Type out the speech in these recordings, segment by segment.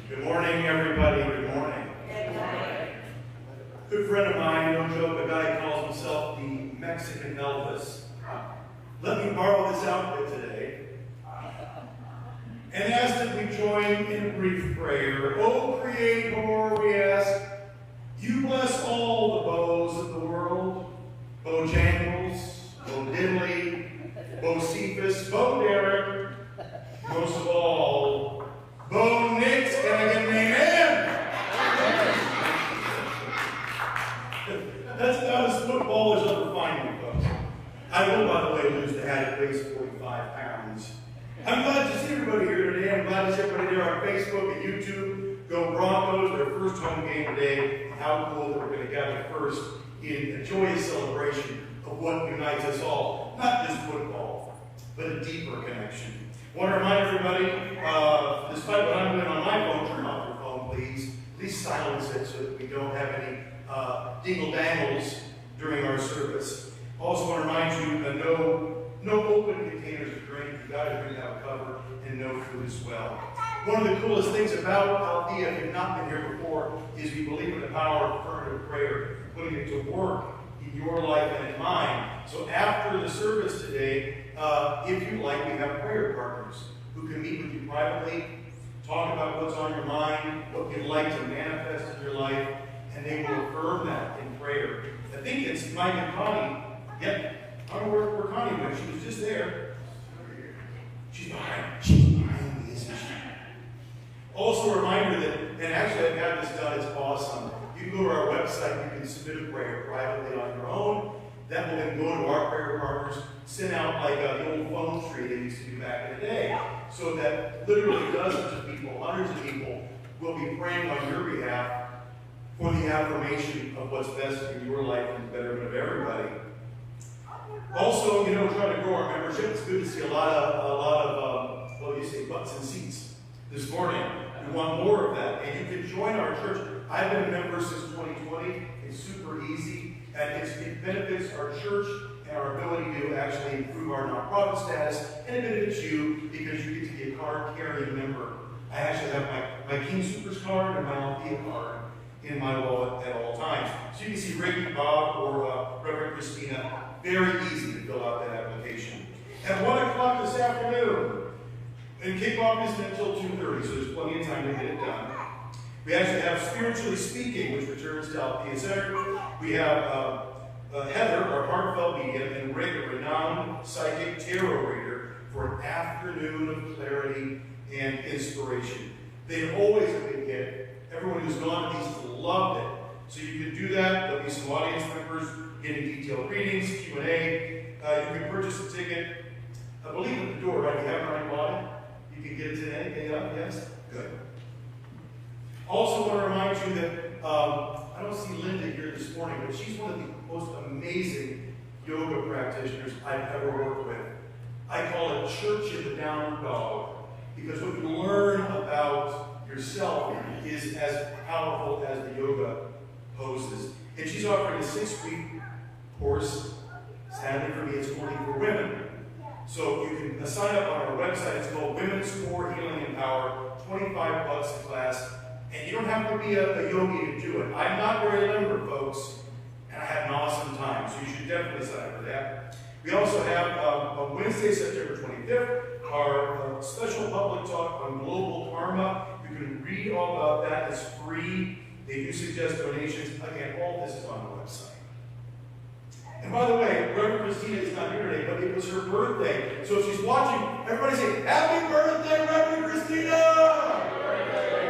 Good morning, everybody. Good morning. Good friend of mine, no joke, a guy calls himself the Mexican Elvis. Let me borrow this outfit today and ask that we join in a brief prayer. O Creator, we ask, you bless all the bows of the world, Bojangles, Bo Diddley, Bo Cephas, Bo Derek, most of all, Bo Nix. Can I get an amen? That's about as footballers are refining, folks. I will, by the way, lose the hat. It weighs 45 pounds. I'm glad to see everybody here today. I'm glad to see everybody there on Facebook and YouTube. Go Broncos, their first home game today. How cool that we're going to gather first in a joyous celebration of what unites us all. Not just football, but a deeper connection. I want to remind everybody, despite what I'm doing on my phone, turn off your phone, please. Please silence it so that we don't have any dingle-dangles during our service. I also want to remind you, no open containers of drink. You've got to drink out of cover, and no food as well. One of the coolest things about Althea, if you've not been here before, is we believe in the power of affirmative prayer, putting it to work in your life and in mine. So after the service today, if you like, we have prayer partners who can meet with you privately, talk about what's on your mind, what you'd like to manifest in your life, and they will affirm that in prayer. I think it's Mike and Connie. Yep. I don't know where Connie went. She was just there. She's behind me, isn't she? Also a reminder that, and actually I've had this done, it's awesome. You can go to our website, you can submit a prayer privately on your own. That will then go to our prayer partners, send out like the old phone tree they used to do back in the day. So that literally dozens of people, hundreds of people, will be praying on your behalf for the affirmation of what's best in your life and the betterment of everybody. our membership. It's good to see a lot of what do you say, butts and seats this morning. We want more of that. And you can join our church. I've been a member since 2020. It's super easy. And it benefits our church and our ability to actually improve our nonprofit status. And it benefits you because you get to be a card-carrying member. I actually have my King Supers card and my Althea card in my wallet at all times. So you can see Ricky, Bob, or Reverend Christina. Very easy to fill out that application. At 1 o'clock this afternoon, and kickoff isn't until 2:30, so there's plenty of time to get it done. We actually have Spiritually Speaking, which returns to Althea Center. We have Heather, our heartfelt medium, and Rick, a renowned psychic tarot reader, for an afternoon of clarity and inspiration. They've always a big hit. Everyone who's gone to these loved it. So you can do that. There'll be some audience members getting detailed readings, Q&A. You can purchase a ticket, I believe, at the door, right? You haven't already bought it? You can get it today? Yes? Good. Also want to remind you that I don't see Linda here this morning, but she's one of the most amazing yoga practitioners I've ever worked with. I call it Church of the Down Dog, because what you learn about yourself is as powerful as the yoga poses. And she's offering a 6-week course. Sadly for me, it's only for women. So you can sign up on our website. It's called Women's Core Healing and Power, $25 a class. And you don't have to be a yogi to do it. I'm not very limber, folks, and I had an awesome time. So you should definitely sign up for that. We also have on Wednesday, September 25th, our special public talk on global karma. You can read all about that. It's free. They do suggest donations. Again, all this is on the website. And by the way, Reverend Christina is not here today, but it was her birthday. So if she's watching, everybody say, Happy birthday, Reverend Christina!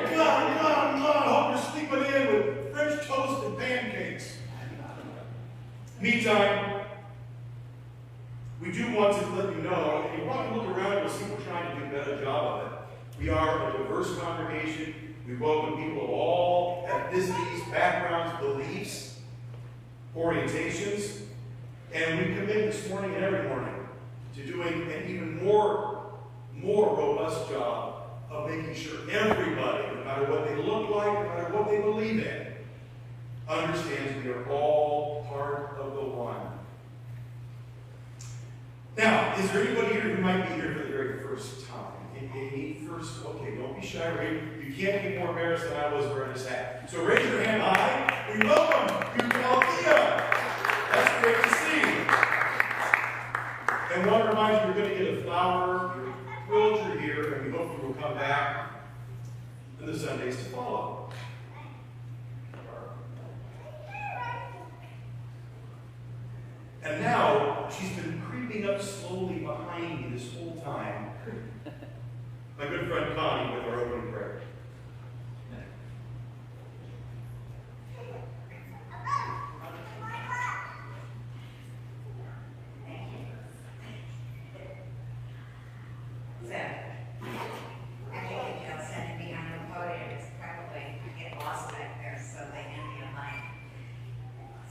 Come on. I hope you're sleeping in with French toast and pancakes. Meantime, we do want to let you know, and you want to look around, you'll see we're trying to do a better job of it. We are a diverse congregation. We welcome people of all ethnicities, backgrounds, beliefs, orientations. And we commit this morning and every morning to doing an even more robust job of making sure everybody, no matter what they look like, no matter what they believe in, understands we are all part of the one. Now, is there anybody here who might be here for the very first time? Any first? Okay, don't be shy, Ray. You can't be more embarrassed than I was wearing this hat. So raise your hand high. We welcome you to Althea. That's great to see. And I want to remind you, you're going to get a flower. You're thrilled you're here, and we hope you will come back in the Sundays to follow. And now, she's been creeping up slowly behind me this whole time. My good friend Connie with our opening prayer.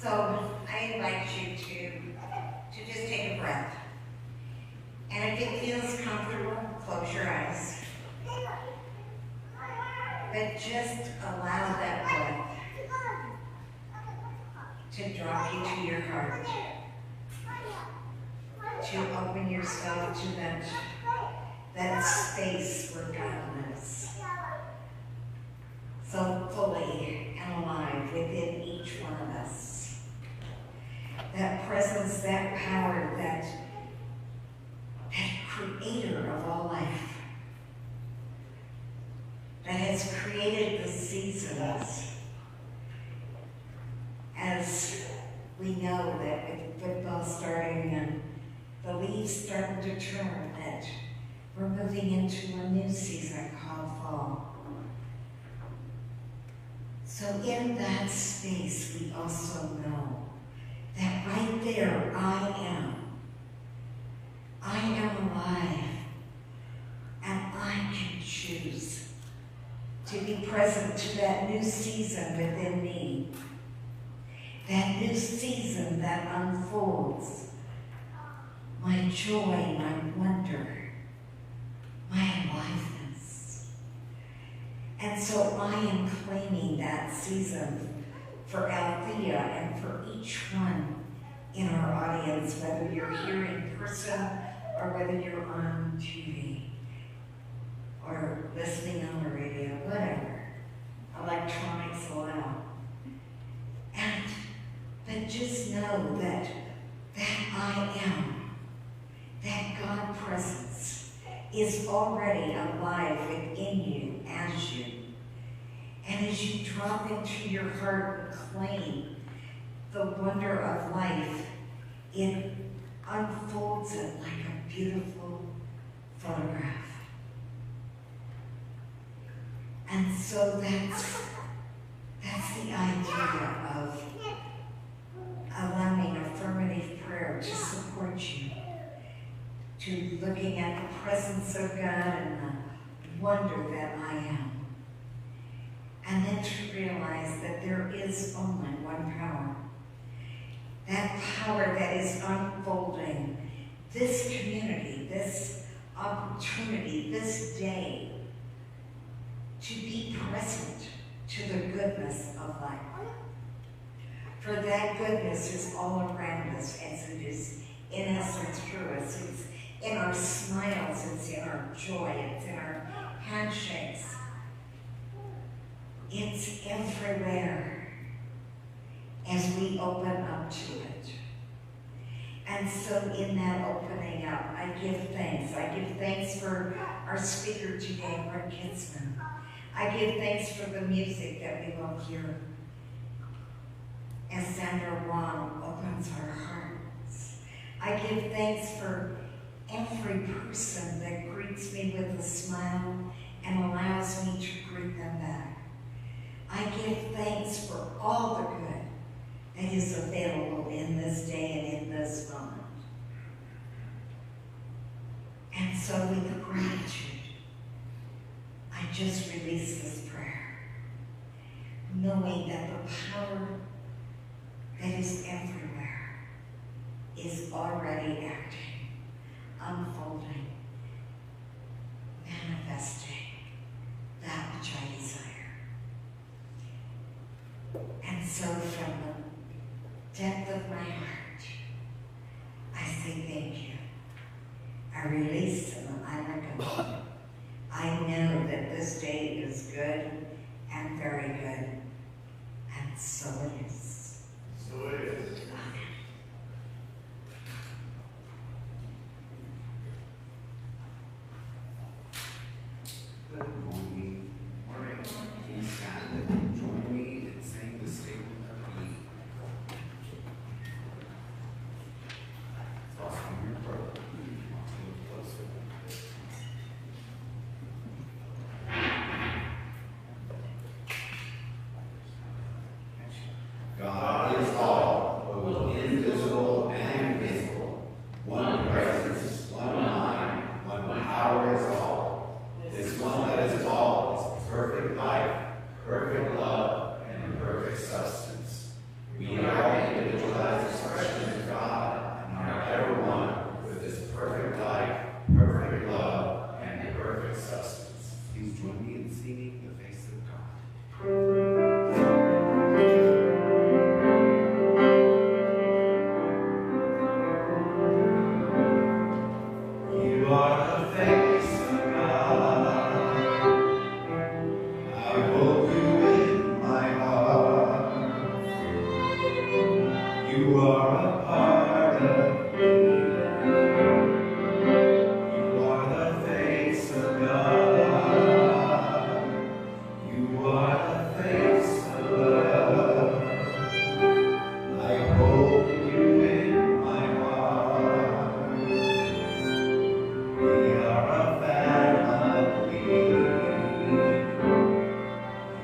So I invite you to just take a breath. And if it feels comfortable, close your eyes. But just allow that breath to drop you to your heart. To open yourself to that space where God lives. So fully and alive within each one of us. That presence, that power, that creator of all life, that has created the seasons. As we know that with football starting and the leaves starting to turn, that we're moving into a new season called fall. So in that space, we also know that right there, I am alive, and I can choose to be present to that new season within me, that new season that unfolds my joy, my wonder, my aliveness. And so I am claiming that season for Althea and for each one in our audience, whether you're here in person or whether you're on TV or listening on the radio, whatever. Electronics allow. But just know that I am, that God presence is already alive within you as you. And as you drop into your heart and claim the wonder of life, it unfolds it like a beautiful photograph. And so that's the idea of allowing affirmative prayer to support you, to looking at the presence of God and the wonder that I am. And then to realize that there is only one power. That power that is unfolding this community, this opportunity, this day, to be present to the goodness of life. For that goodness is all around us as it is in us and through us. It's in our smiles, it's in our joy, it's in our handshakes. It's everywhere as we open up to it. And so in that opening up, I give thanks. I give thanks for our speaker today, Brett Kinsman. I give thanks for the music that we will hear as Sandra Wong opens our hearts. I give thanks for every person that greets me with a smile and allows me to greet them back. I give thanks for all the good that is available in this day and in this moment. And so with gratitude, I just release this prayer, knowing that the power that is everywhere is already acting, unfolding, manifesting that which I desire. And so from the depth of my heart, I say thank you. I release and I let go. I know that this day is good and very good, and so it is. So it is. Good morning. Morning. Please stand and join me in saying the statement of need. It's also in your prayer. God is all, both invisible and visible. One presence, one mind, one power is all. This one that is all is perfect life, perfect love, and perfect substance. We are individualized expressions of God and are ever one with this perfect life, perfect love, and perfect substance. Please join me in singing the face of God. You are the face of God. I hold you in my heart. You are a part of me. You are the face of God. You are the face of love. I hold you in my heart. We are a family.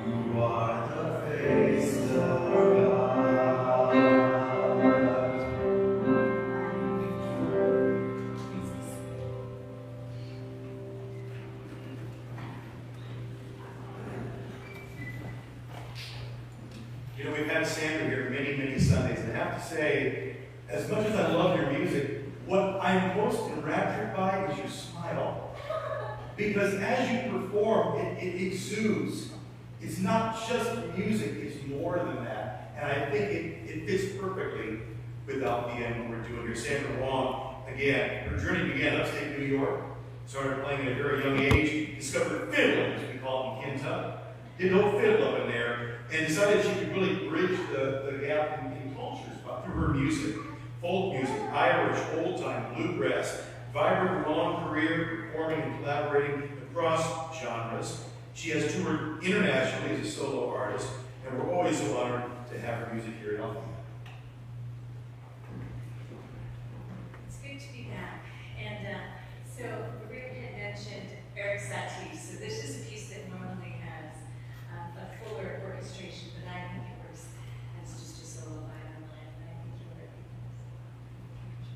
You are the face of God. You know, we've had Sandra here many, many Sundays, and I have to say, as much as I love your music, what I am most enraptured by is your smile. Because as you perform, it exudes. It's not just music, it's more than that. And I think it fits perfectly with Althea and what we're doing here. Sandra Wong, again, her journey began upstate New York. Started playing at a very young age, discovered fiddling, as we call it in Kentucky. Did no fiddle up in there, and decided she could really bridge the gap in cultures through her music. Folk music, Irish, old-time, bluegrass, vibrant, long career performing and collaborating across genres. She has toured internationally as a solo artist, and we're always so honored to have her music here at Althea. It's good to be back. And so Rick had mentioned Eric Satie. So this is a piece that normally has a fuller orchestration, but I think it works as just a solo violin, and I think you'll recognize it.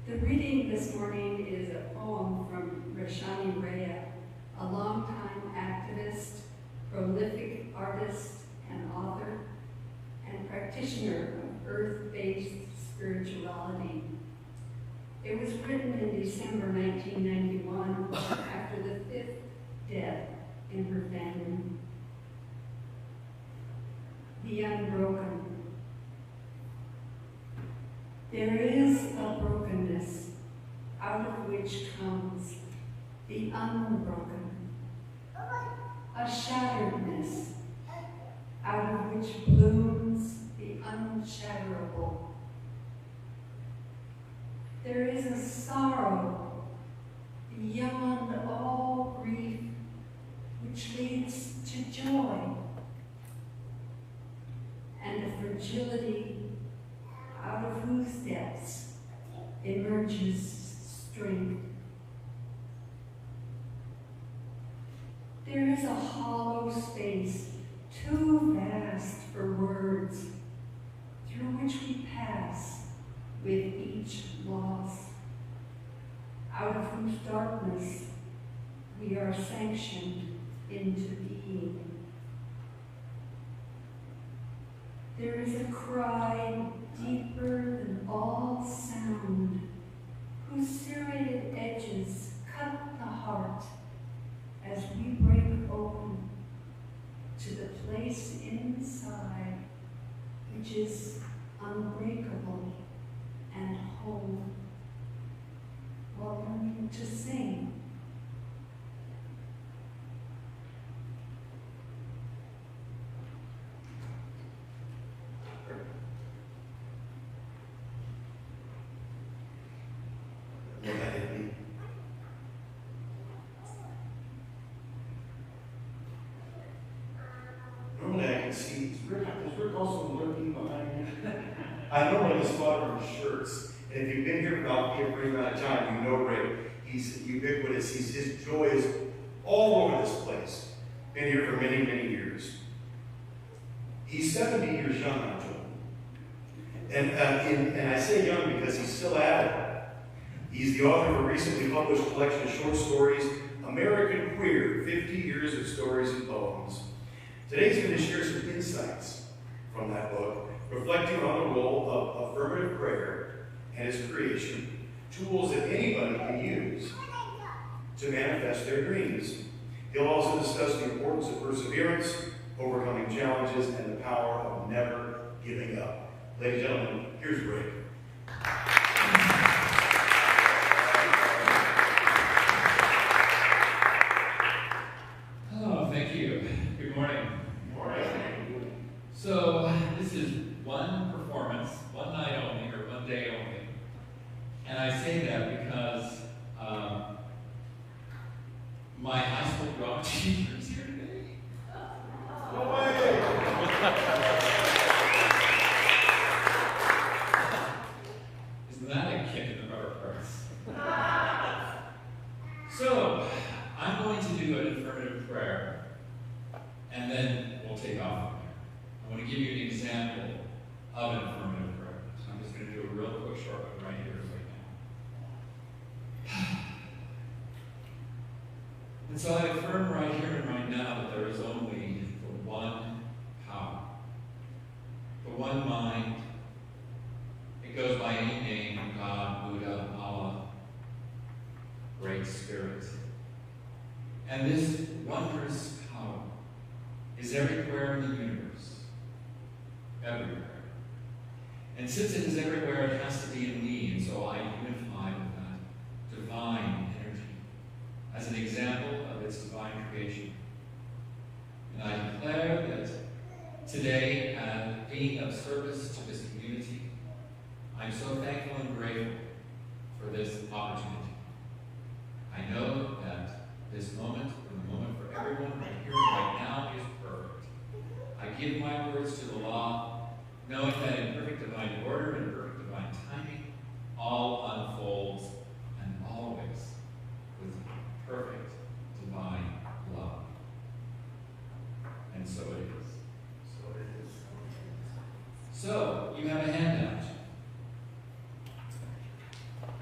The reading this morning is a poem from Rashani Rhea, a longtime activist, prolific artist and author, and practitioner of earth-based spirituality. It was written in December 1991 after the 5th death in her family. The Unbroken. There is a brokenness out of which comes the unbroken, a shatteredness out of which blooms the unshatterable. There is a sorrow beyond all grief which leads to joy fragility, out of whose depths emerges strength. There is a hollow space too vast for words, through which we pass with each loss, out of whose darkness we are sanctioned into being. There is a cry deeper than all sound, whose serrated edges cut the heart as we break open to the place inside which is unbreakable and whole, while learning to sing. Look at me. Normally I can see, is Rick also lurking behind me? I normally just spot him in shirts. And if you've been here for about a pretty amount of time, you know Rick. He's ubiquitous. His joy is all over this place. Been here for many, many years. He's 70 years young, I'm told. And I say young because he's still at it. He's the author of a recently published collection of short stories, American Queer, 50 Years of Stories and Poems. Today he's going to share some insights from that book, reflecting on the role of affirmative prayer and its creation, tools that anybody can use to manifest their dreams. He'll also discuss the importance of perseverance, overcoming challenges, and the power of never giving up. Ladies and gentlemen, here's Rick. Oh, thank you. Good morning. So, this is one performance, one night only, or one day only. And I say that because my high school drama teacher is here today. No way! Isn't that a kick in the rubber parts? So, I'm going to do an affirmative prayer, and then we'll take off from there. I want to give you an example of an affirmative prayer. So I'm just going to do a real quick short one right here, right now. And so I affirm right here and right now that there is only the one power, the one mind. It goes by any name: God, Buddha, Allah, Great Spirit. And this wondrous power is everywhere in the universe. Everywhere. And since it is everywhere, it has to be in me, and so I unify with that divine energy as an example of its divine creation. And I declare that today, being of service to this community, I'm so thankful and grateful for this opportunity. I know that this moment, and the moment for everyone right here right now, is perfect. I give my words to the law, knowing that in perfect divine order and perfect divine timing, all unfolds, and always with perfect divine love. And so it is. So it is. So, you have a handout.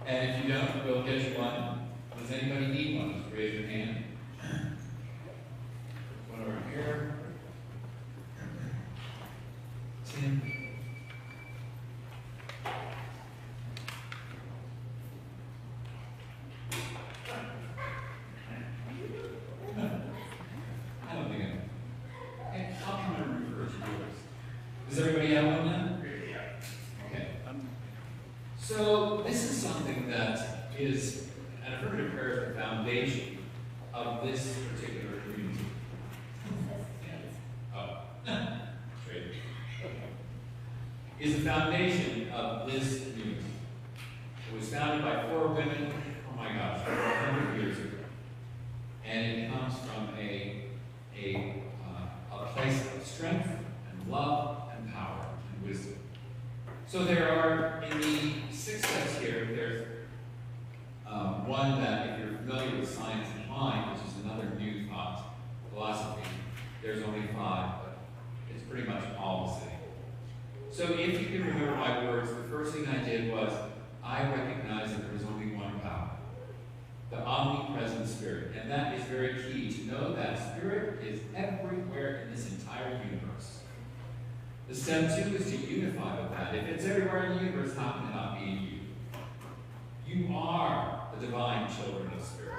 And if you don't, we'll get you one. Does anybody need one? Just raise your hand. One over here. Tim. I don't think I'll come and refer to yours. Does everybody have one now? Okay. So this is something that is an affirmative prayer is the foundation of this particular community. Oh, straight. Is the foundation of this community. It was founded by 4 women, oh my gosh, 100 years ago. And it comes from a place of strength and love and power and wisdom. So there are, in the 6 steps here, there's one that if you're familiar with science and mind, which is another new thought philosophy, there's only 5, but it's pretty much all the same. So if you can remember my words, the first thing I did was, I recognize that there is only one power, the omnipresent Spirit. And that is very key, to know that Spirit is everywhere in this entire universe. The step 2 is to unify with that. If it's everywhere in the universe, how can it not be in you? You are the divine children of Spirit.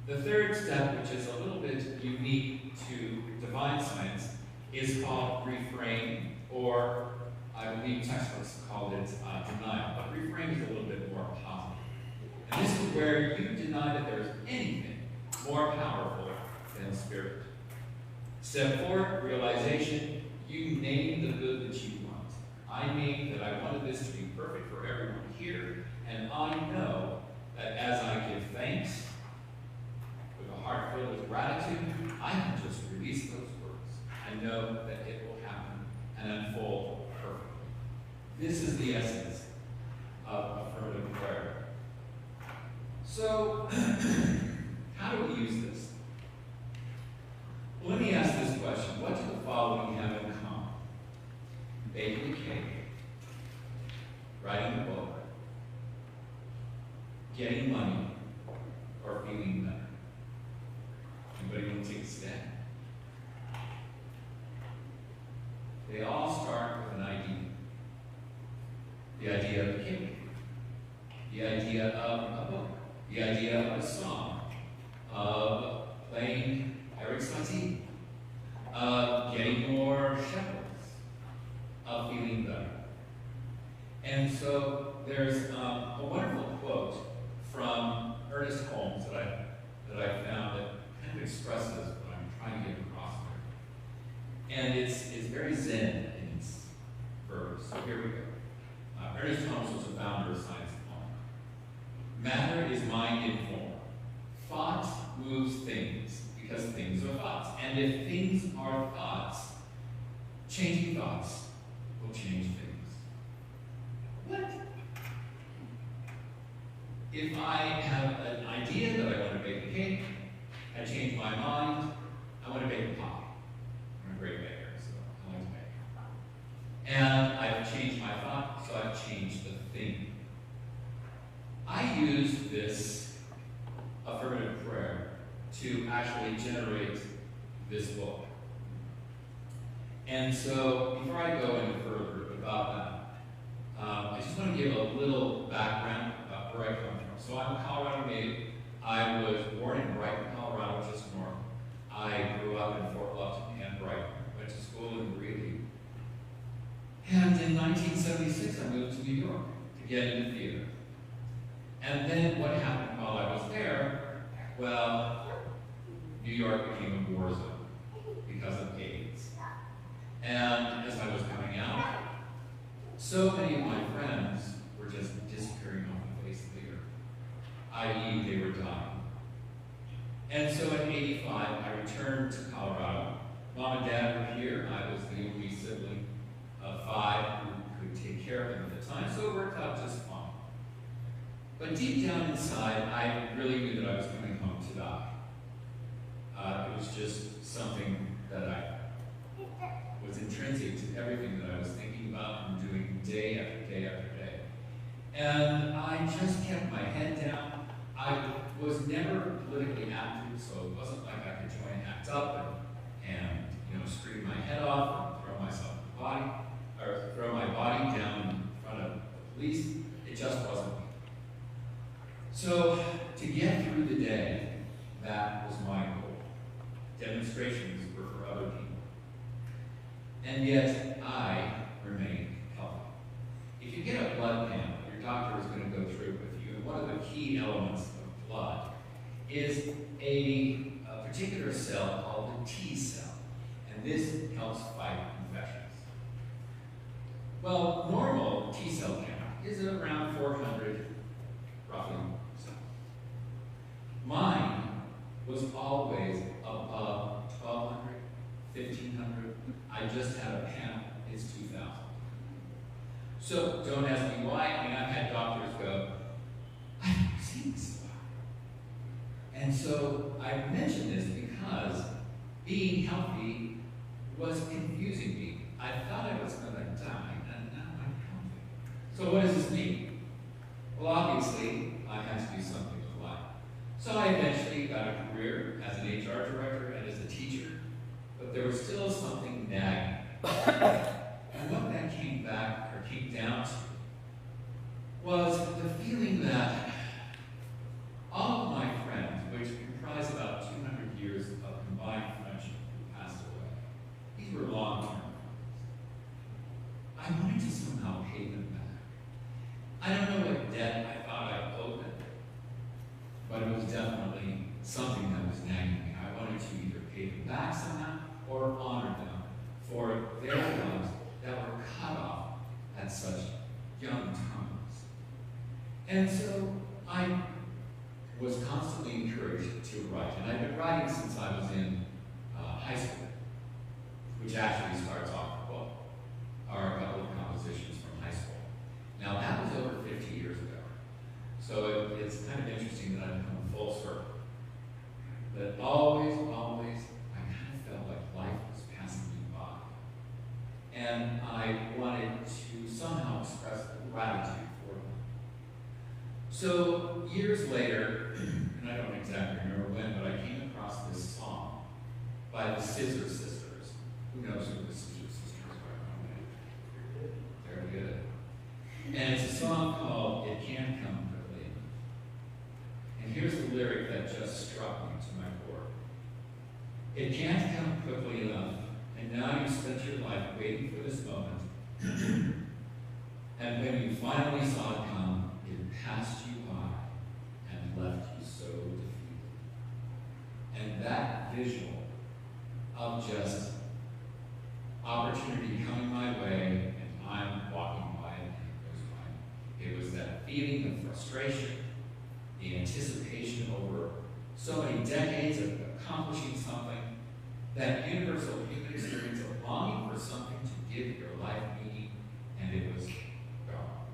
The third step, which is a little bit unique to divine science, is called reframe, or I believe textbooks call it denial, but reframe is a little bit more positive. And this is where you deny that there's anything more powerful than Spirit. Step 4, realization. You name the good that you want. I name that I wanted this to be perfect for everyone here, and I know that as I give thanks, with a heart filled with gratitude, I can just release those words. I know that it will happen and unfold perfectly. This is the essence of affirmative prayer. So, how do we use this? Well, let me ask this question. What do the following have in common? Baking a cake, writing a book, getting money, or feeling better? Anybody want to take a stab? They all start with an idea. The idea of a cake, the idea of a book, the idea of a song, of playing Eric Satie, of getting more shekels, of feeling better. And so there's a wonderful quote from Ernest Holmes that I found that kind of expresses what I'm trying to get across there. And it's very zen in its verse. So here we go. Ernest Holmes was a founder of science and law. Matter is mind in form. Thought moves things because things are thoughts. And if things are thoughts, changing thoughts will change things. What? If I have an idea that I want to bake a cake, I change my mind, I want to bake a pie. I'm a great baker, so I like to bake. And I've changed my thought, so I've changed the thing. I use this affirmative prayer to actually generate this book. And so, before I go any further about that, I just want to give a little background about where I come from. So I'm a Colorado native. I was born in Brighton, Colorado, just north. I grew up in Fort Lupton and Brighton. Went to school in Greeley. And in 1976, I moved to New York to get into theater. And then what happened while I was there? Well, New York became a war zone because of AIDS. And as I was coming out, so many of my friends were just disappearing off the face of the earth, i.e. they were dying. And so at 85, I returned to Colorado. Mom and Dad were here. I was the only sibling of 5 who could take care of them at the time, so it worked out just fine. But deep down inside, I really knew that I was coming home to die. It was just something that was intrinsic to everything that I was thinking about and doing day after day after day. And I just kept my head down. I was never politically active, so it wasn't like I could join ACT UP and scream my head off and throw myself in the body, or throw my body down in front of the police. It just wasn't me. So to get through the day, that was my goal. Demonstrations were for other people. And yet, I remained healthy. If you get a blood panel, your doctor is going to go through it with you. And one of the key elements of blood is a particular cell called the T cell. And this helps fight infections. Well, normal T cell count is around 400, roughly. Mine was always above 1,200, 1,500. I just had a panel. It's 2,000. So don't ask me why. I mean, I've had doctors go, I've never seen this before. And so I mention this because being healthy was confusing me. I thought I was going to die, and now I'm healthy. So what does this mean? Well, obviously, I had to do something with life. So I eventually got a career as an HR director and as a teacher, but there was still something nagging. And what that came back, or came down to, was the feeling that all of my friends, which comprise about 200 years of combined friendship who passed away, these were long-term friends. I wanted to somehow pay them back. I don't know what debt I thought I owed them, but it was definitely something that was nagging me. I wanted to either pay them back somehow or honor them for their lives that were cut off at such young times. And so I was constantly encouraged to write, and I've been writing since I was in high school, which actually starts off the book, are a couple of compositions from high school. Now that was over 50 years ago, so it's kind of interesting that I've come full circle. But always, I kind of felt like life was passing me by, and I wanted to somehow express gratitude for them. So years later, and I don't exactly remember when, but I came across this song by the Scissor Sisters. Who knows who the Scissor Sisters are? They're good. And it's a song called It Can't Come Quickly. And here's the lyric that just struck me to my core. It can't come quickly enough, and now you spent your life waiting for this moment. And when you finally saw it come, it passed you by and left you so defeated. And that visual of just opportunity coming my way and I'm walking by it and it goes by. It was that feeling of frustration, the anticipation over so many decades of accomplishing something, that universal human experience of longing for something to give your life meaning, and it was gone.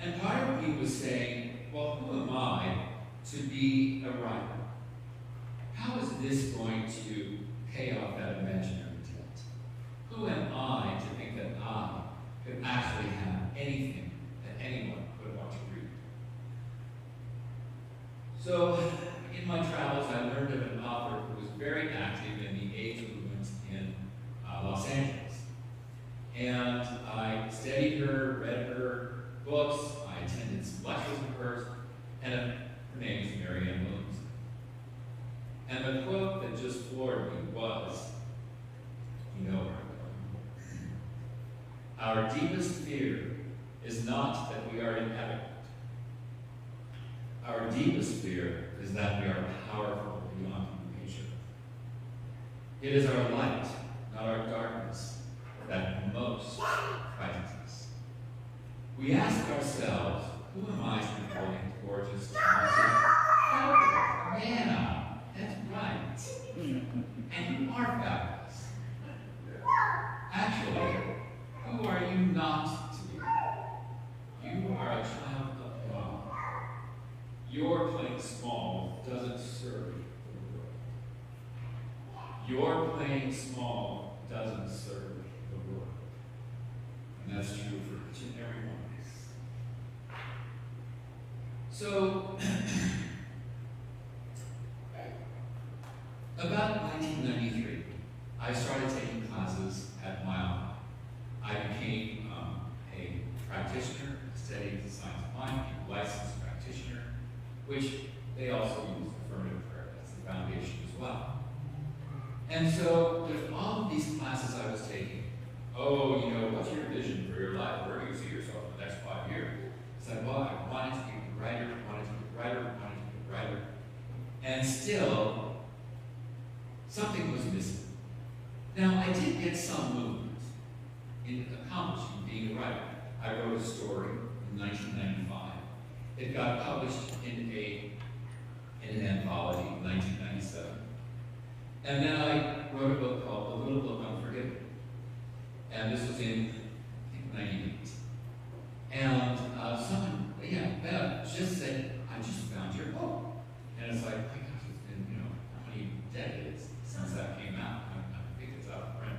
And part of me was saying, well, who am I to be a writer? How is this going to pay off that imaginary debt? Who am I to think that I could actually have anything that anyone would want to read? So, in my travels, I learned of an author who was very active in the AIDS movement in Los Angeles. And I studied her, read her books, I attended some lectures of hers, and her name is Mary Ann Williams. And the quote that just floored me was, you know where I'm going. Our deepest fear is not that we are inadequate. Our deepest fear is that we are powerful beyond measure. It is our light, not our darkness, that most frightens us. We ask ourselves, who am I to be brilliant, gorgeous, talented? Yeah, that's right. And you are fabulous. Actually, who are you not to be? You are a child of God. Your playing small doesn't serve the world. Your playing small doesn't serve the world. And that's true for each and every one of us. So, about 1993, I started taking classes at my alma. I became a practitioner, studied the science of mind, became a licensed practitioner, which they also use affirmative prayer as the foundation as well. And so, with all of these classes I was taking, oh, you know, what's your vision for your life? Where do you see yourself in the next 5 years? I said, well, I wanted to be a writer, wanted to be a writer, wanted to be a writer. And still, something was missing. Now, I did get some movement in accomplishing being a writer. I wrote a story in 1995. It got published in an anthology in 1997. And then I wrote a book called The Little Book Unforgiven. And this was in, I think, 98. And someone, Bev just said, I just found your book. And it's like, my gosh, it's been, how many decades since that came out? I think it's out of print.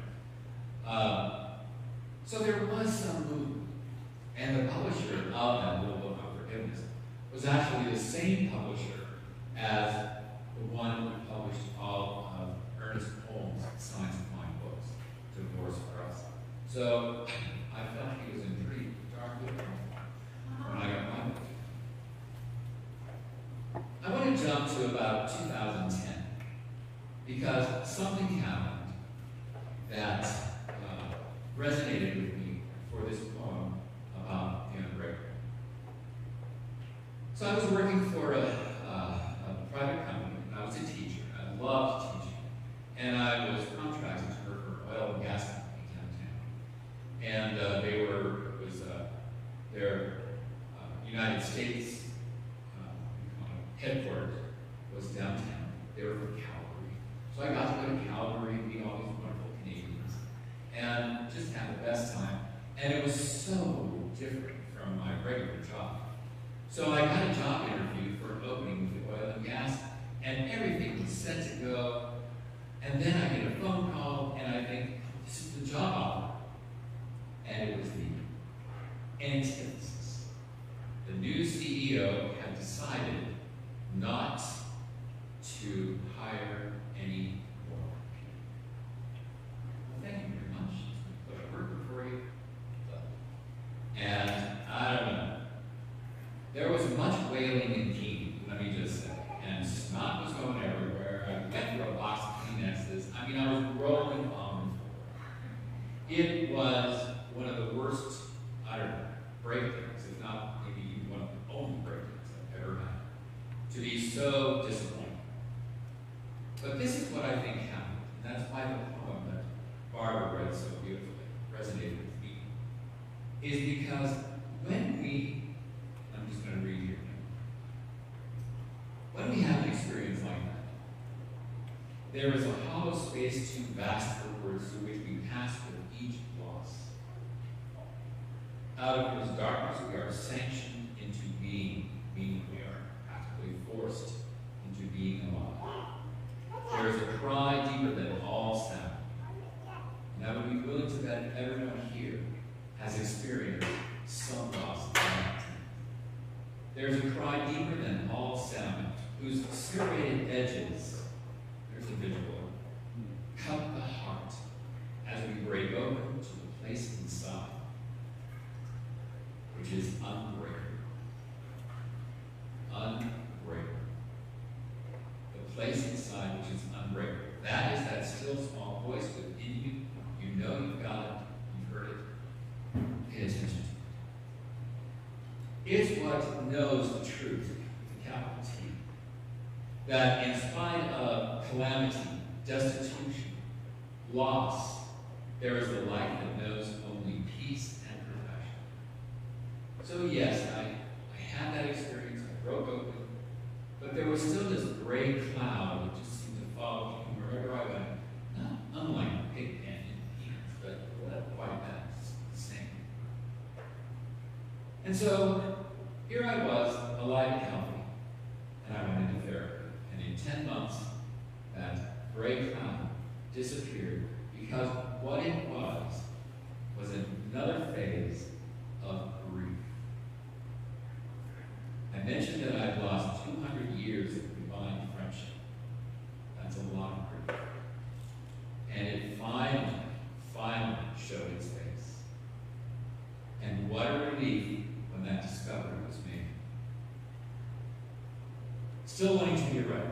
So there was some movement. And the publisher of that little book on forgiveness was actually the same publisher as the one who published all of Ernest Holmes' Science of Mind books, Divorce for Us. So I felt he was intrigued, darn good when I got my book. I want to jump to about 2010 because something happened that resonated with me for this poem about the unbreakable. So I was working for a private company, and I was a teacher. I loved teaching. And I was contracted to work for an oil and gas company downtown. And their United States headquarters was downtown. They were from Calgary. So I got to go to Calgary, meet all these wonderful Canadians, and just have the best time. And it was so different from my regular job. So I got a job interview for an opening with the oil and gas, and everything was set to go. And then I get a phone call, and I think, this is the job offer. And it was the antithesis. The new CEO had decided not to hire any more people. Well, thank you very much. It's been a pleasure working for you. And I don't know. There was much wailing and keening, let me just say. And snot was going everywhere. I went through a box of Kleenexes. I mean, I was rolling on the floor. It was one of the worst, I don't know, breakdowns, if not maybe even one of the only breakdowns I've ever had. To be so disappointed. But this is what I think happened. And that's why the poem that Barbara read so beautifully resonated with me. Is because when we, I'm just going to read here, when we have an experience like that, there is a hollow space too vast for words through which we pass with each loss. Out of whose darkness we are sanctioned into being, meaning we are practically forced into being alive. There is a cry deeper than all sound, and I would be willing to bet everyone here has experienced some loss of that. There is a cry deeper than all sound, whose serrated edges, there's a visual, cut the heart as we break open to the place inside, which is unbreakable. Unbreakable. The place inside which is unbreakable. That is that still small voice within you. You know you've got it. You've heard it. Pay attention to it. It's what knows the truth, with a capital T. That in spite of calamity, destitution, loss, there is a light that knows only peace and perfection. So yes, I had that experience, I broke open, but there was still this gray cloud that just seemed to follow me wherever I went. Not unlike a pig pen in peanuts, but not quite that, the same. And so, here I was, alive and healthy, and I went into therapy. And in 10 months, that gray cloud disappeared because what it was another phase of grief. I mentioned that I'd lost 200 years of divine friendship. That's a lot of grief. And it finally showed its face. And what a relief when that discovery was made. Still wanting to be right.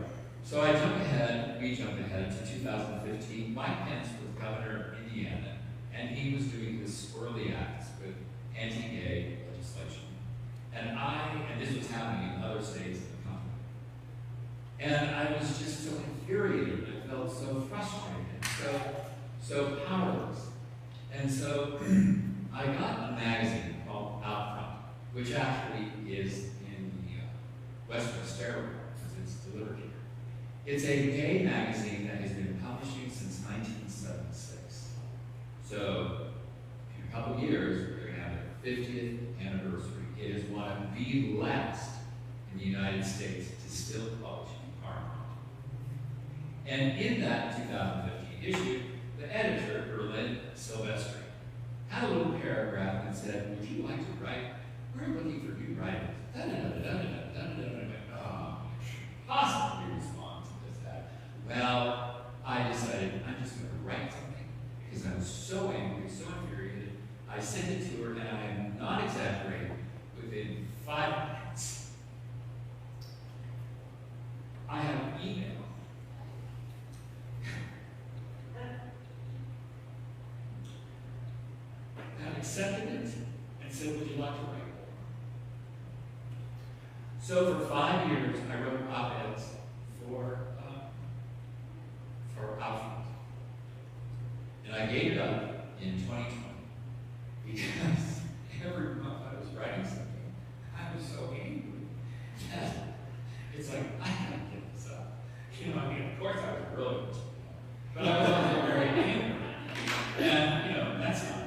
So we jumped ahead to 2015. Mike Pence was governor of Indiana, and he was doing his swirly acts with anti-gay legislation. And this was happening in other states of the country. And I was just so infuriated. I felt so frustrated, so powerless. And so I got a magazine called Out Front, which actually is in the Western Stereo, because it's delivered here. It's a gay magazine that has been publishing since 1976. So in a couple of years, we're going to the United States to still publish in Parliament. And in that 2015 issue, the editor, Berlin Silvestri, had a little paragraph that said, would you like to write? We're looking for new writers. Possibly respond to this, that. Well, I decided I'm just going to write something because I was so angry, so infuriated. I sent it to her, and I am not exaggerating, within 5 minutes, I have an email that accepted it and said, would you like to write more? So for 5 years, I wrote op-eds for Affirmative. And I gave it up in 2020 because every month I was writing something, I was so angry. It's like, I can't get this up. You know, I mean, of course I was brilliant, but I was also very angry. And, you know, that's not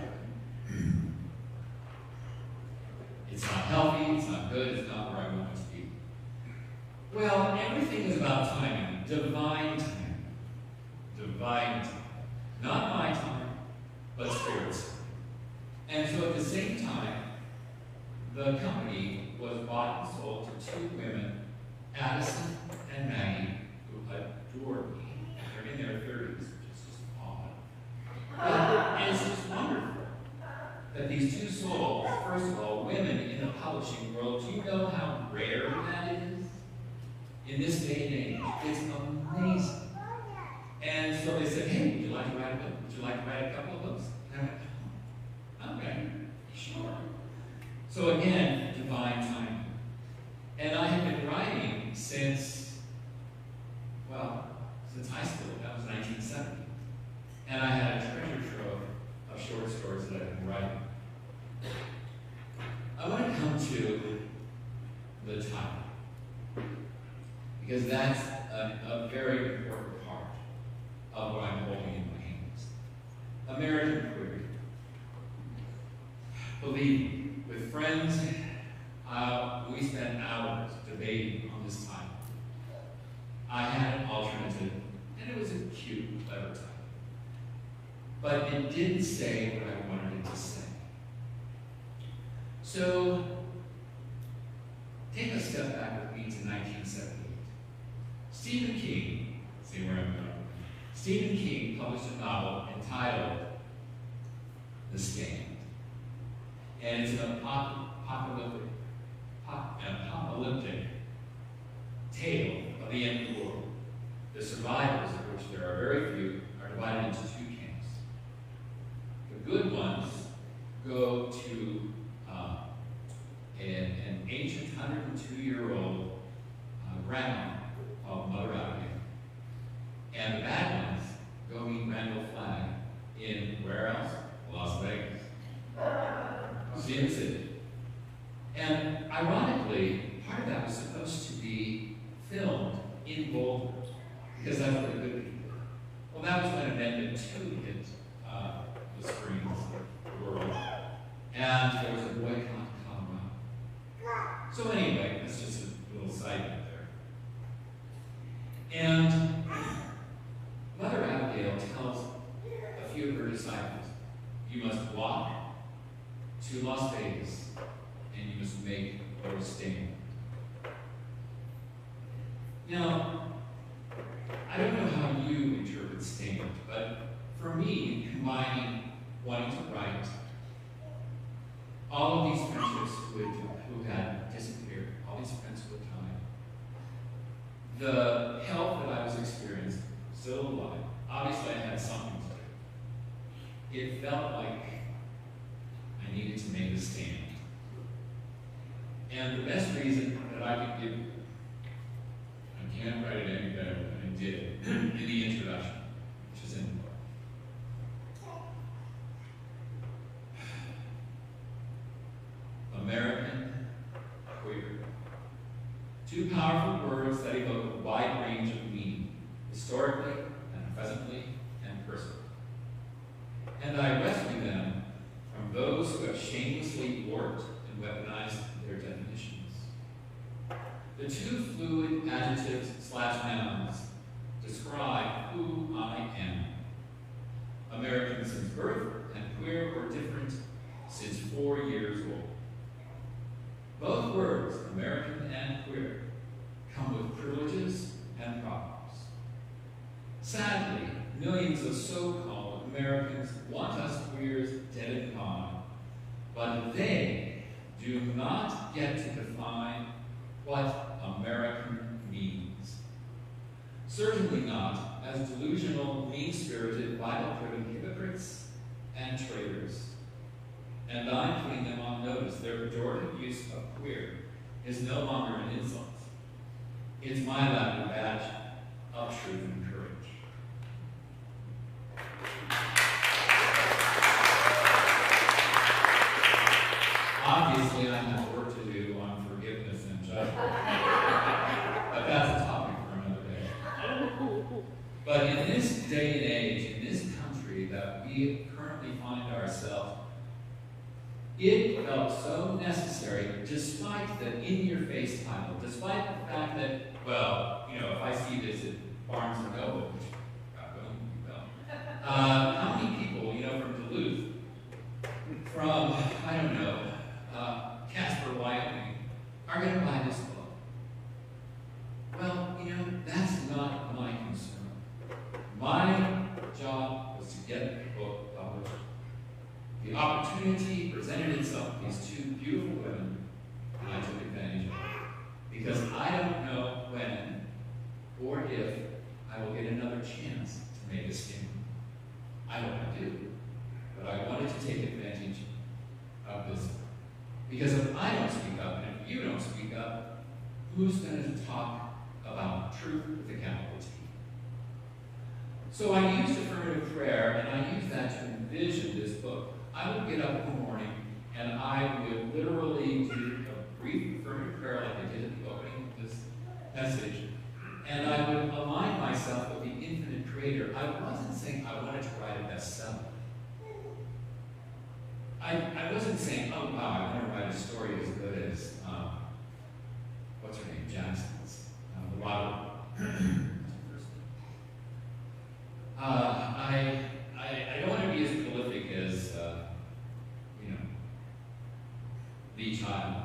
good. It's not healthy, it's not good, it's not where I want it to be. Well, everything is about timing, divine timing. Divine time. Not my time, but Spirit's time. And so at the same time, the company was bought and sold to 2 women, Addison and Maggie, who adored me. They're in their 30s, which is just odd. And it's just wonderful that these 2 souls, first of all, women in the publishing world, do you know how rare that is? In this day and age, it's amazing. And so they said, hey, would you like to write a book? Would you like to write a couple of books? And I went, okay, sure. So again, divine timing. And I have been writing since high school. That was 1970. And I had a treasure trove of short stories that I've been writing. I want to come to the title, because that's a very important part of what I'm holding in my hands. American Query. Believe me, with friends, we spent hours debating on this title. I had an alternative, and it was a cute, clever title. But it didn't say what I wanted it to say. So, take a step back with me to 1978. Stephen King, see where I'm going? Stephen King published a novel entitled The Stand. And it's an apocalyptic tale of the end of the world. The survivors, of which there are very few, are divided into 2 camps. The good ones go to an ancient 102-year-old grandma called Mother Abigail. And the bad ones go meet Randall Flagg in, where else? Las Vegas. Sin City. And ironically, part of that was supposed to be filmed in Boulder, because that's where the good people were. Well, that was when Amendment 2 hit the screens of the world, and there was a boycott in Colorado. So anyway, that's just a little side note there. And Mother Abigail tells a few of her disciples, you must walk to Las Vegas, and you must make your stand. Now, I don't know how you interpret stand, but for me, combining wanting to write, all of these friendships who had disappeared, all these friends who had died, the health that I was experiencing, still alive, obviously I had something to do. It felt like I needed to make a stand. And the best reason that I could give, I can't write it any better than I did in the introduction, which is in the book. American Queer. 2 powerful words that evoke a wide range of meaning, historically and presently and personally. And I rescue them from those who have shamelessly warped and weaponized their definitions. The two fluid adjectives/nouns describe who I am. American since birth and queer or different since 4 years old. Both words, American and queer, come with privileges and problems. Sadly, millions of so-called Americans want us queers dead and gone, but they do not get to define what American means. Certainly not as delusional, mean-spirited, Bible-driven hypocrites and traitors. And I'm putting them on notice. Their pejorative use of queer is no longer an insult. It's my Latin badge of truth and courage. Obviously, I have work to do on forgiveness and judgment. But that's a topic for another day. But in this day and age, in this country that we currently find ourselves, it felt so necessary, despite the in-your-face title, despite the fact that, well, you know, if I see this at Barnes & Noble, which God willing, we will. How many people, you know, from Duluth, from, I don't know, Casper, Wyoming, are going to buy this book? Well, you know, that's not my concern. My job was to get the book published. The opportunity presented itself to these two beautiful women, and I took advantage of it. Because I don't know when or if I will get another chance to make a statement. I hope I do, but I wanted to take advantage of this. Because if I don't speak up, and if you don't speak up, who's going to talk about truth with a capital T? So I used affirmative prayer, and I used that to envision this book. I would get up in the morning, and I would literally do a brief affirmative prayer like I did at the opening of this message, and I would align myself with the infinite creator. I wasn't saying I wanted to write a bestseller. I wasn't saying, oh wow, I want to write a story as good as, what's her name, Jackson's, the Robert. I don't want to be as prolific as, you know, the child.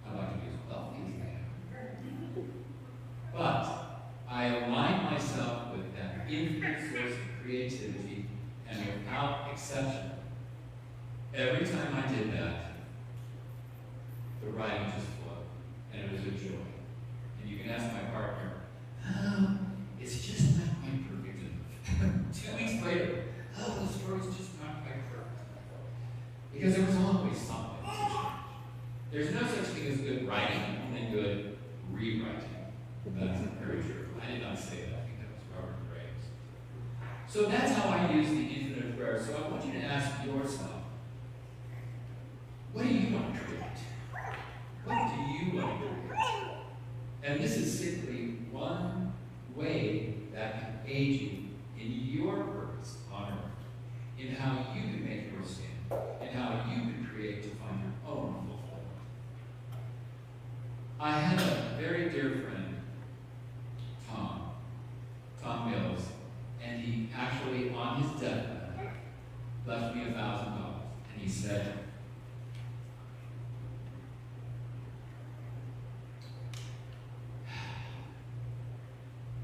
I'd like to be as wealthy as I am. But I align myself with that infinite source of creativity, and without exception, every time I did that, the writing just flowed, and it was a joy. And you can ask my partner, it's just not quite perfect enough. 2 weeks later, the story's just not quite perfect. Because there was always something to change. There's no such thing as good writing, only good rewriting. That's very true. I did not say that. I think that was Robert Graves. So that's how I use the infinite prayer. So I want you to ask yourself, what do you want to create? What do you want to create? And this is simply one way that can aid you in your purpose on earth, in how you can make your stand, and how you can create to find your own fulfillment. I had a very dear friend, Tom Mills, and he actually, on his deathbed, left me $1,000. And he said,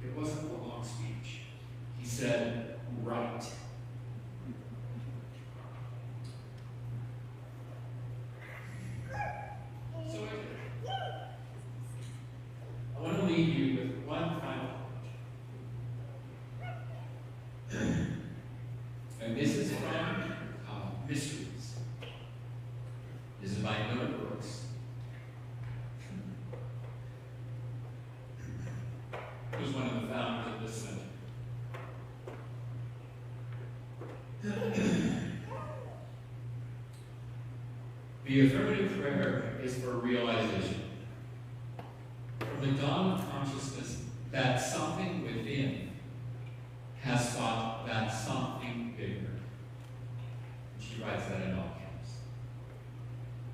it wasn't a long speech. He said, write. So I did. I want to leave you with one final quote. And this is from Mysteries. This is by Miller Brooks. Who's one of the founders of this center. The affirmative prayer is for realization. From the dawn of consciousness, that something within has sought that something bigger. And she writes that in all caps.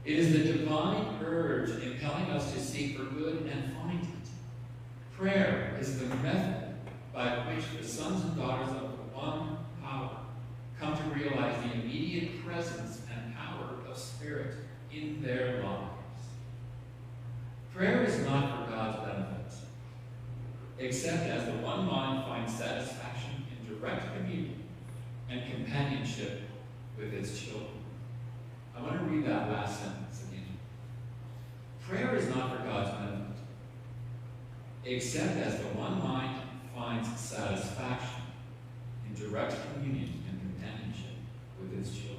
It is the divine purpose urge impelling us to seek for good and find it. Prayer is the method by which the sons and daughters of the one power come to realize the immediate presence and power of Spirit in their lives. Prayer is not for God's benefit, except as the one mind finds satisfaction in direct communion and companionship with its children. I want to read that last sentence again. Prayer is not for God's benefit, except as the one mind finds satisfaction in direct communion and companionship with its children.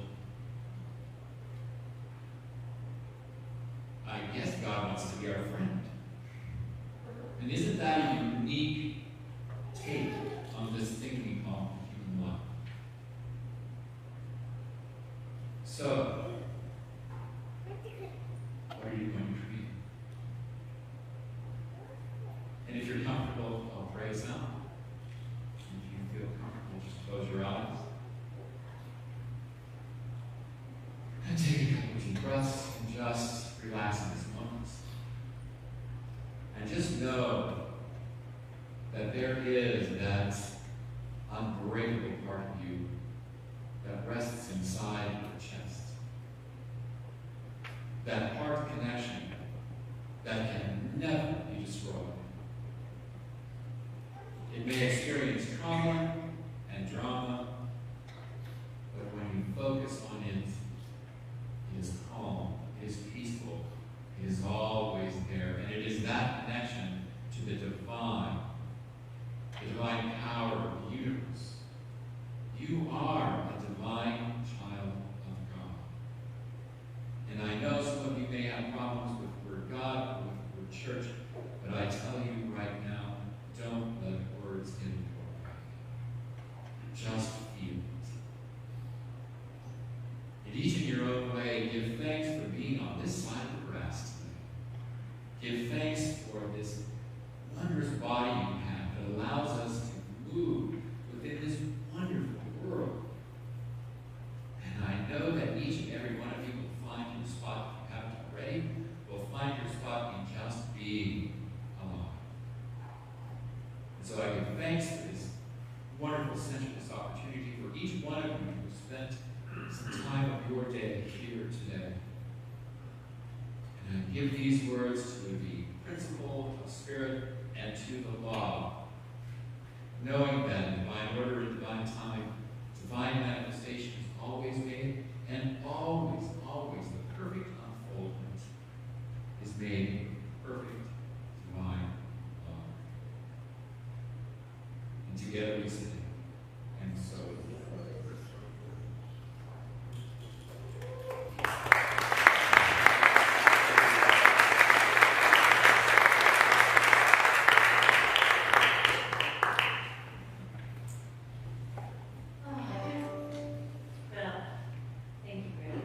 I guess God wants to be our friend. And isn't that a unique take on this thing we call human life? So, what are you going to create? And if you're comfortable, I'll pray us out. If you feel comfortable, just close your eyes. And take a couple deep breaths and just relax in this moment. And just know that there is that unbreakable part of you that rests inside your chest. That heart connection that can never be destroyed. It may experience trauma and drama, but when you focus on it, it is calm, it is peaceful, it is always there. And it is that connection to the divine power of the universe. You are a divine child of God. And I know some of you may have problems with the word God, with the word church, but I tell you right now, don't let words get into your brain. Just feel it. And each in your own way, give thanks for being on this side of the grass today. Give thanks for this wondrous body you have that allows us to move within this wonderful world. And I know that each and every one of you will find your spot if you haven't already, will find your spot in just being alive. And so I give thanks for this wonderful, sensuous opportunity for each one of you who spent some time of your day here today. And I give these words to the principle of Spirit and to the law, knowing that in divine order and divine time, divine manifestation is always made, and always, always the perfect unfoldment is made in perfect divine love. And together we say, and so it is. Well, thank you, Greg.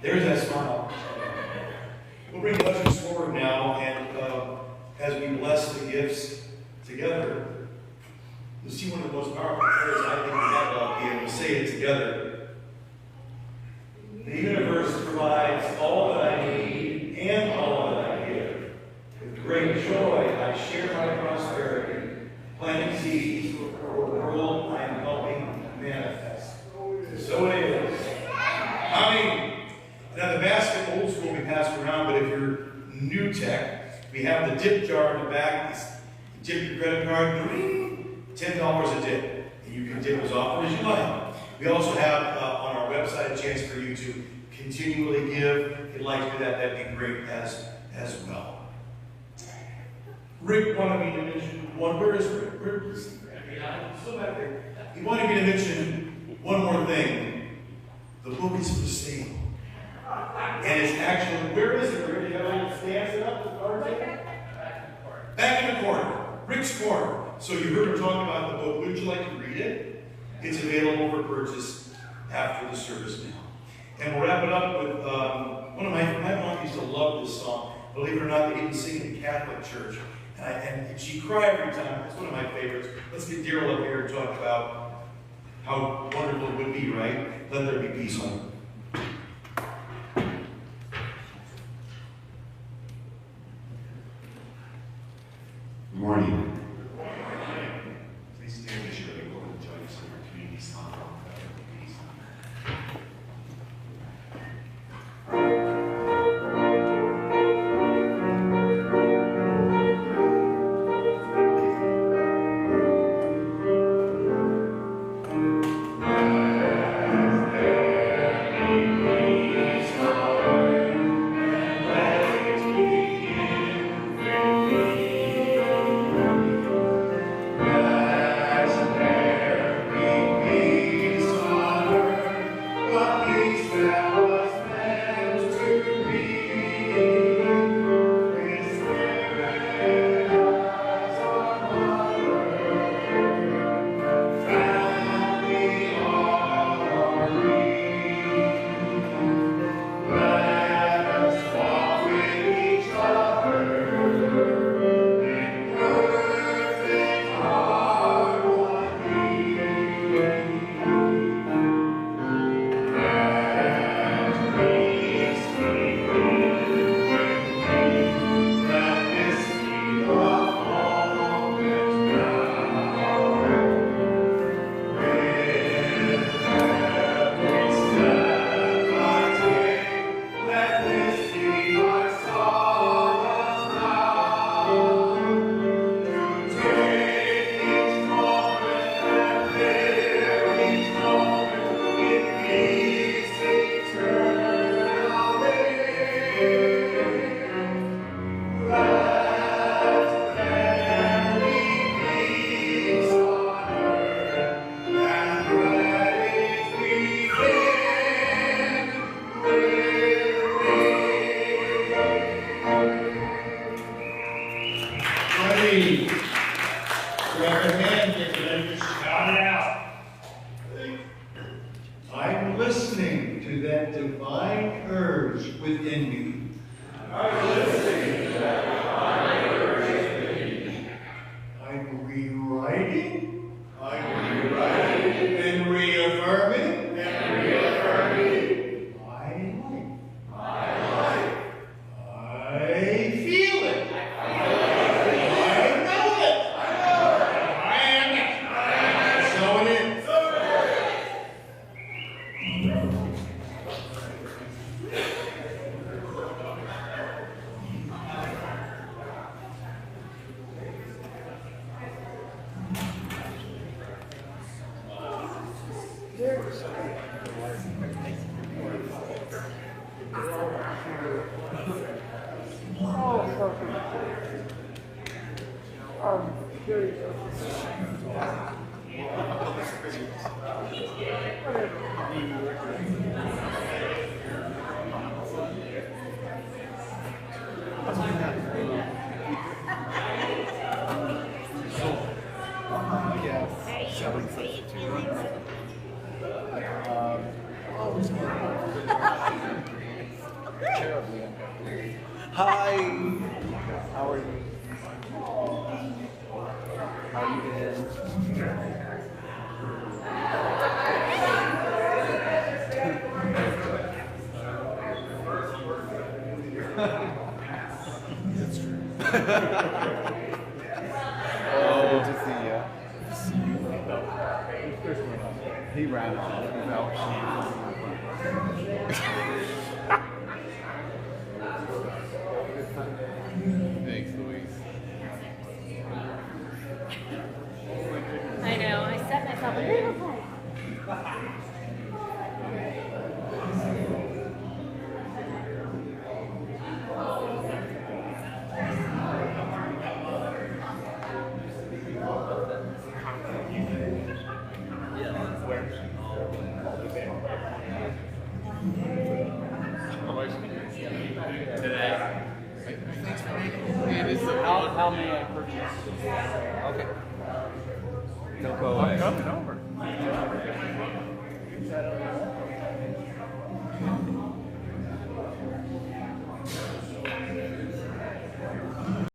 There's that smile. We'll bring the ushers forward now, and as we bless the gifts together, you'll see one of the most powerful prayers I think we have about being able to say it together. The universe provides all that I need and all that I give. With great joy, I share my prosperity, planting seeds for a world I am helping manifest. So it is. I mean, now the basket, old school, we passed around, but if you're new tech, we have the dip jar in the back. You dip your credit card, $10 a dip. And you can dip as often as you like. We also have on our website a chance for you to continually give. If you'd like to do that, that'd be great as well. Rick wanted me to mention one. Where is Rick? Where is he? Still back there. He wanted me to mention one more thing. The book is for sale. And it's actually, where is it? Rick? You have to stand it up? Back in the corner. Rick's corner. So you heard him talking about the book. Would you like to read it? It's available for purchase after the service now. And we'll wrap it up with one of my mom used to love this song. Believe it or not, they even sing it in Catholic church. And she'd cry every time. It's one of my favorites. Let's get Daryl up here and talk about how wonderful it would be, right? Let there be peace on it. Good morning. Please stand as you're able to join us in our community song. I'm listening to that divine urge within me. I'm listening to that divine urge within me. I'm rewriting. I'm rewriting. And reaffirming. And reaffirming. My life. I feel it. Hi. How are you? How are you doing? That's true. Good to see you. He ran off. He's out. Thanks, Louise. I know, I set myself a little high. Today. Thanks for making it. It is so how may I purchase? Okay. Don't go away. I'm coming over.